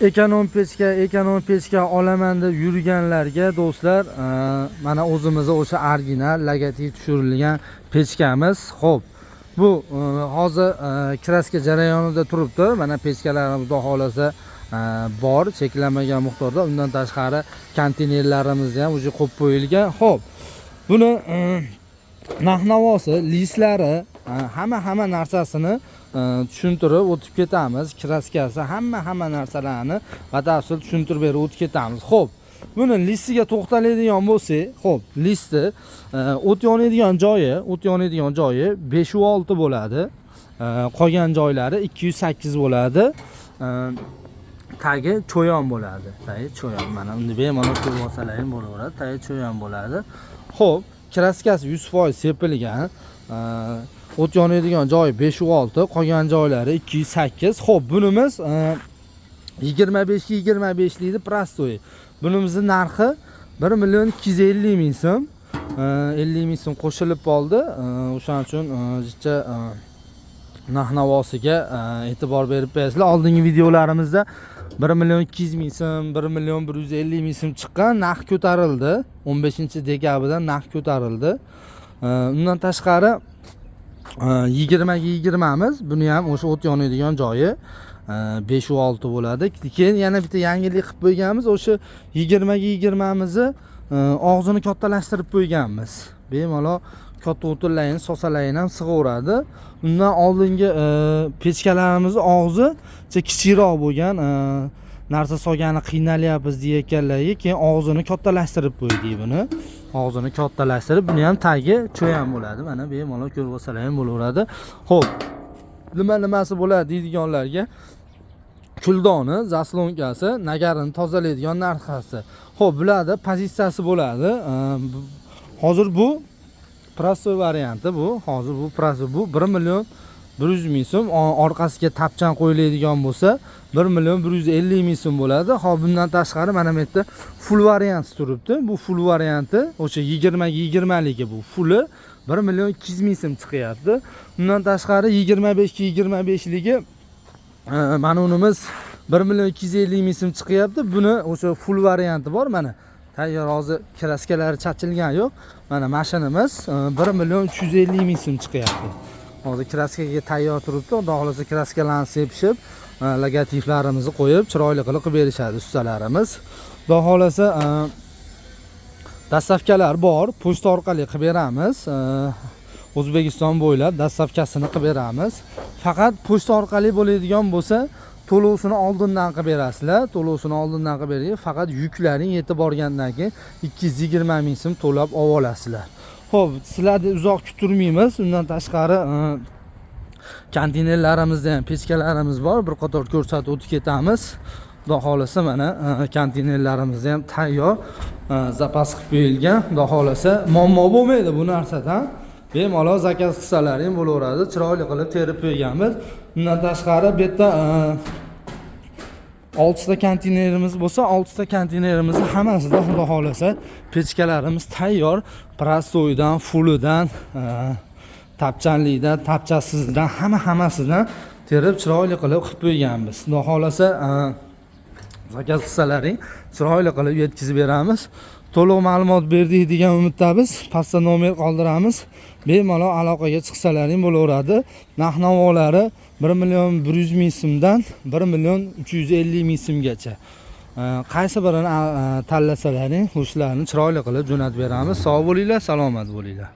Ekonom pechka olaman deb yurganlarga do'stlar, mana o'zimizning o'sha original logotip tushirilgan pechkamiz. Xo'p, bu hozir kraska jarayonida turibdi. Mana pechkalarimiz xudo xolasa bor, cheklanmagan miqdorda. Undan tashqari konteynerlarimiz ham o'zi qo'yib qo'yilgan. Xo'p, buni narx-navosi, listlari, hamma narsasini tushuntirib o'tib ketamiz. Kraskasi, hamma narsalarni batafsil tushuntirib berib o'tib ketamiz. Xo'p, buni listiga to'xtaladigan bo'lsak, xo'p, listi o't yonadigan joyi 5 va 6 bo'ladi. Qolgan joylari 208 bo'ladi. Tagi cho'yon bo'ladi. Tagi cho'yon. Mana uni bemalol ko'rib olsalaring bo'laveradi. Tagi cho'yon bo'ladi. Xo'p, kraskasi 100% sepilgan. O't yonadigan joyi 5 va 6, qolgan joylari 208. Xo'p, bunimiz 25 deydi prostoy. Bunimizning narxi 1.250.000 so'm. 50.000 so'm qo'shilib qoldi. O'shaning uchun jicha narx-navosiga e'tibor berib qo'yasizlar. Oldingi videolarimizda 1.200.000 so'm, 1.150.000 so'm chiqqan, narx ko'tarildi. 15-dekabrda narx ko'tarildi. Undan tashqari 20'miz. Buni ham o'sha o't yonadigan joyi 5 va 6 bo'ladi. Keyin yana bitta yangilik qilib qo'yganmiz. O'sha 20'mizni og'zini kattalashtirib qo'yganmiz. Bemalol katta o'tinlarni, sosalarni ham sig'averadi. Undan oldingi pechkalarimizni og'zi kichikroq bo'lgan, narsa solgani qiynalyapmiz deyotganlarga keyin og'zini kattalashtirib qo'ydik buni. Og'zini kattalashtirib, buni ham tagi cho'yan bo'ladi. Mana bemalol ko'rib olsalar ham bo'laveradi. Xo'p, nimasi bo'ladi deydiganlarga, kuldoni, zaslonkasi, nagarini tozalaydigan narxasi. Xo'p, bularda pozitsiyasi bo'ladi. Hozir bu prostoy varianti bu. Hozir bu prostoy bu 1.100.000 so'm. Orqasiga tapchan qo'yiladigan bo'lsa 1.150.000 so'm bo'ladi. Hop, bundan tashqari mana bu yerda full variant turibdi. Bu full varianti o'sha 20ligi bu fulli 1.200.000 so'm chiqyapti. Undan tashqari 25ligi mana unimiz 1.250.000 so'm chiqyapti. Buni o'sha full varianti bor mana. Tayyor hozir kraskalari chachilgan yo'q. Mana mashinamiz 1.350.000 so'm chiqyapti. Hozir kraskaga tayyor turibdi. Xudo xolasa kraskalarni sepishib, logotiplarimizni qo'yib, chiroyli qilib berishadi ustalarimiz. Xudo xolasa dastavkalar bor, pochta orqali qilib beramiz. O'zbekiston bo'ylab dastavkasini qilib beramiz. Faqat pochta orqali bo'ladigan bo'lsa, to'lovsini oldindan qilib berasizlar. To'lovsini oldindan qilib berib, faqat yuklaring yetib borgandan keyin 220.000 so'm to'lab olasizlar. Xo'p, sizlarni uzoq kuttirmaymiz. Undan tashqari konteynerlarimizda ham pechkalarimiz bor. Bir qator ko'rsatib o'tib ketamiz. Xudo xolasa mana konteynerlarimizda ham tayyor zapas qilib qo'yilgan. Xudo xolasa muammo bo'lmaydi bu narsadan. Bemalol zakaz qilsalaring bo'laveradi. Chiroyli qilib terib qo'yganmiz. Undan tashqari bu yerda 6 ta konteynerimiz bo'lsa, 6 ta konteynerimizni hammasida xudo xolasa pechkalarimiz tayyor. Prostoydan, fullidan, tapchanlikdan, tapchasizdan, hammasidan terib chiroyli qilib qo'yganmiz. Xudo xolasa zakaz qilsalaring chiroyli qilib yetkazib beramiz. To'liq ma'lumot berdik degan umiddamiz. Pastda nomer qoldiramiz. Bemalol aloqaga chiqsalaring bo'laveradi. Narx-navolari 1.100.000 so'mdan 1.350.000 so'mgacha. Qaysi birini tanlasalaring, o'shalarni chiroyli qilib jo'natib beramiz. Sog' bo'linglar, salomat bo'linglar.